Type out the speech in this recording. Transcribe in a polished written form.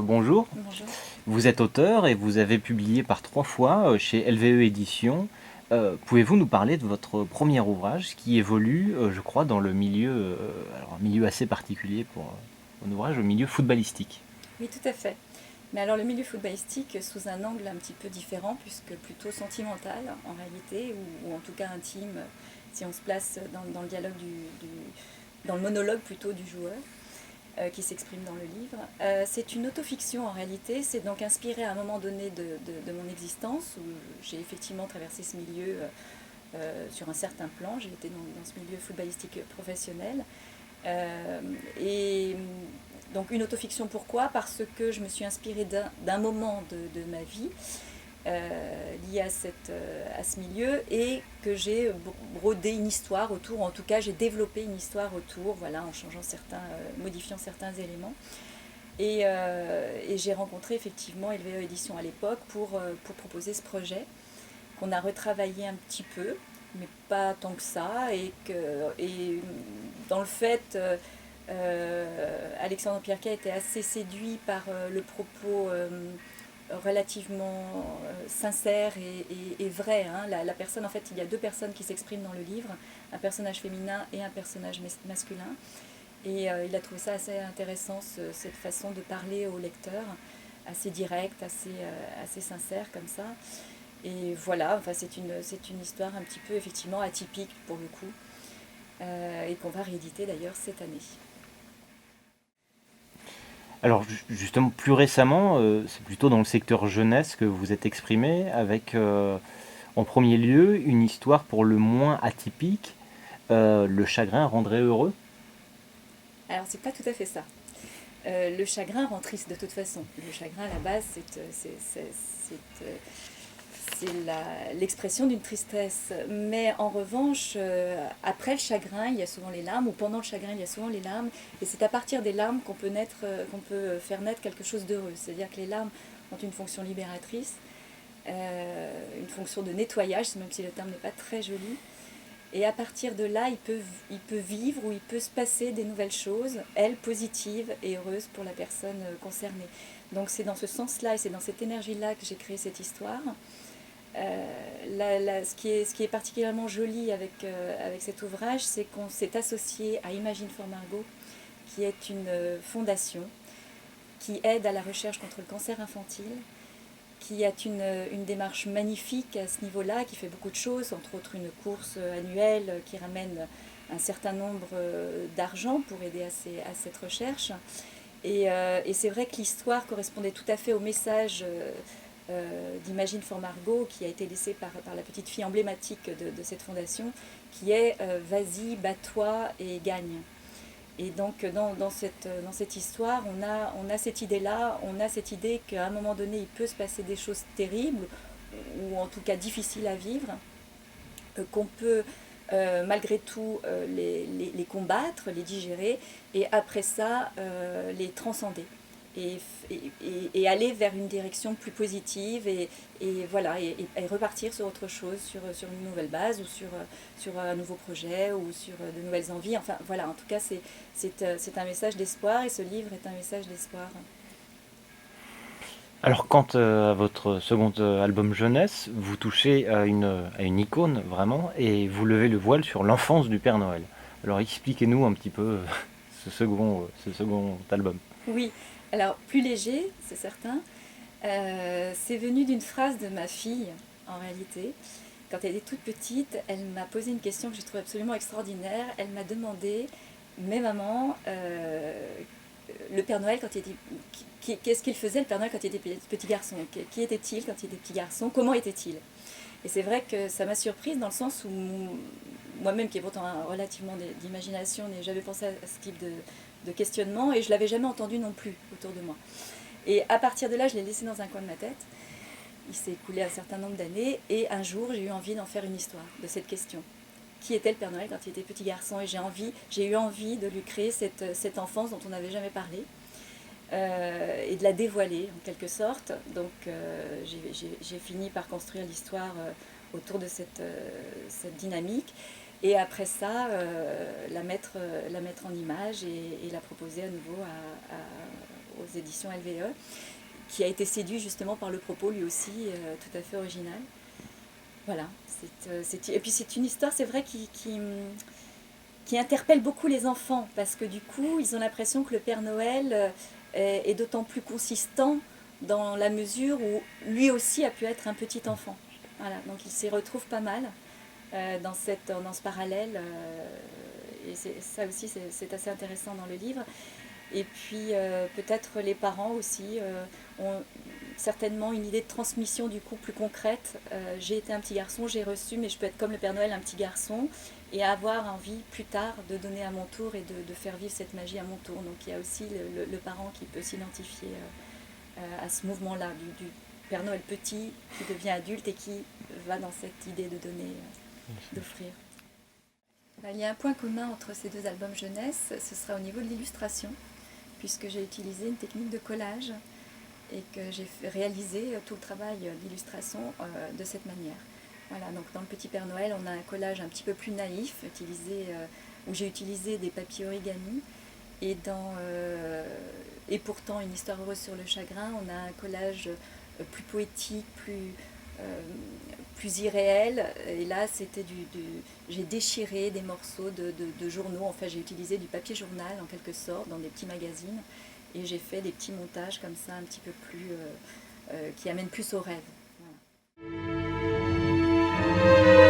bonjour. Bonjour. Vous êtes auteur et vous avez publié par 3 fois chez LVE Éditions. Pouvez-vous nous parler de votre premier ouvrage qui évolue, je crois, dans le milieu, alors un milieu assez particulier pour un ouvrage, le milieu footballistique. Oui, tout à fait. Mais alors le milieu footballistique sous un angle un petit peu différent, puisque plutôt sentimental en réalité, ou en tout cas intime, si on se place dans le dialogue dans le monologue plutôt du joueur, qui s'exprime dans le livre. C'est une autofiction en réalité, c'est donc inspiré à un moment donné de mon existence, où j'ai effectivement traversé ce milieu sur un certain plan, j'ai été dans ce milieu footballistique professionnel. Et donc une autofiction, pourquoi? Parce que je me suis inspirée d'un moment de ma vie lié à ce milieu et que j'ai brodé une histoire autour, en tout cas j'ai développé une histoire autour, voilà, en changeant modifiant certains éléments. Et j'ai rencontré effectivement LVE Édition à l'époque pour proposer ce projet qu'on a retravaillé un petit peu, mais pas tant que ça, et dans le fait, Alexandre Pierquet était assez séduit par le propos relativement sincère et vrai. Hein. La personne, en fait, il y a deux personnes qui s'expriment dans le livre, un personnage féminin et un personnage masculin. Et il a trouvé ça assez intéressant, cette façon de parler au lecteur, assez direct, assez sincère comme ça. Et voilà, enfin, c'est une histoire un petit peu effectivement atypique pour le coup, et qu'on va rééditer d'ailleurs cette année. Alors justement, plus récemment, c'est plutôt dans le secteur jeunesse que vous êtes exprimé, avec en premier lieu une histoire pour le moins atypique, Le chagrin rendrait heureux. Alors c'est pas tout à fait ça. Le chagrin rend triste de toute façon. Le chagrin à la base c'est l'expression d'une tristesse. Mais en revanche, après le chagrin, il y a souvent les larmes, ou pendant le chagrin, il y a souvent les larmes. Et c'est à partir des larmes qu'on peut faire naître quelque chose d'heureux. C'est-à-dire que les larmes ont une fonction libératrice, une fonction de nettoyage, même si le terme n'est pas très joli. Et à partir de là, il peut vivre ou il peut se passer des nouvelles choses, elles positives et heureuses pour la personne concernée. Donc c'est dans ce sens-là et c'est dans cette énergie-là que j'ai créé cette histoire. Ce qui est particulièrement joli avec cet ouvrage, c'est qu'on s'est associé à Imagine for Margot, qui est une fondation qui aide à la recherche contre le cancer infantile, qui a une démarche magnifique à ce niveau-là, qui fait beaucoup de choses, entre autres une course annuelle qui ramène un certain nombre d'argent pour aider à cette recherche. Et c'est vrai que l'histoire correspondait tout à fait au message d'Imagine for Margot, qui a été laissé par la petite fille emblématique de cette fondation, qui est vas-y, bats-toi et gagne. Et donc dans cette histoire, on a cette idée-là, on a cette idée qu'à un moment donné, il peut se passer des choses terribles, ou en tout cas difficiles à vivre, qu'on peut malgré tout les combattre, les digérer, et après ça, les transcender. Et, et aller vers une direction plus positive voilà, et repartir sur autre chose, sur une nouvelle base ou sur un nouveau projet ou sur de nouvelles envies. Enfin voilà, en tout cas c'est un message d'espoir et ce livre est un message d'espoir. Alors quant à votre second album jeunesse, vous touchez à une icône vraiment et vous levez le voile sur l'enfance du Père Noël. Alors expliquez-nous un petit peu ce second album. Oui, alors plus léger, c'est certain. C'est venu d'une phrase de ma fille, en réalité. Quand elle était toute petite, elle m'a posé une question que j'ai trouvée absolument extraordinaire. Elle m'a demandé, mais maman, le Père Noël, quand il était, qu'est-ce qu'il faisait le Père Noël quand il était petit garçon? Qui était-il quand il était petit garçon? Comment était-il? Et c'est vrai que ça m'a surprise dans le sens où moi-même, qui ai pourtant relativement d'imagination, n'ai jamais pensé à ce type de questionnement et je ne l'avais jamais entendu non plus autour de moi. Et à partir de là, je l'ai laissé dans un coin de ma tête. Il s'est écoulé un certain nombre d'années et un jour, j'ai eu envie d'en faire une histoire de cette question. Qui était le Père Noël quand il était petit garçon? Et j'ai eu envie de lui créer cette enfance dont on n'avait jamais parlé et de la dévoiler en quelque sorte. Donc j'ai fini par construire l'histoire autour de cette dynamique. Et après ça, la mettre en image et la proposer à nouveau aux éditions LVE, qui a été séduit justement par le propos lui aussi tout à fait original. Voilà. Et puis c'est une histoire, c'est vrai, qui interpelle beaucoup les enfants, parce que du coup, ils ont l'impression que le Père Noël est d'autant plus consistant dans la mesure où lui aussi a pu être un petit enfant. Voilà, donc il s'y retrouve pas mal dans ce parallèle, et ça aussi c'est assez intéressant dans le livre. Et puis peut-être les parents aussi ont certainement une idée de transmission du coup plus concrète. J'ai été un petit garçon, j'ai reçu, mais je peux être comme le Père Noël, un petit garçon, et avoir envie plus tard de donner à mon tour et de faire vivre cette magie à mon tour. Donc il y a aussi le parent qui peut s'identifier à ce mouvement-là, du Père Noël petit qui devient adulte et qui va dans cette idée de donner, d'offrir. Il y a un point commun entre ces deux albums jeunesse, ce sera au niveau de l'illustration, puisque j'ai utilisé une technique de collage et que j'ai réalisé tout le travail d'illustration de cette manière. Voilà, donc dans le Petit Père Noël, on a un collage un petit peu plus naïf, où j'ai utilisé des papiers origami, et pourtant une histoire heureuse sur le chagrin, on a un collage plus poétique, plus irréel. Et là, j'ai déchiré des morceaux de journaux. Enfin, j'ai utilisé du papier journal en quelque sorte dans des petits magazines, et j'ai fait des petits montages comme ça, un petit peu plus qui amènent plus au rêve. Voilà.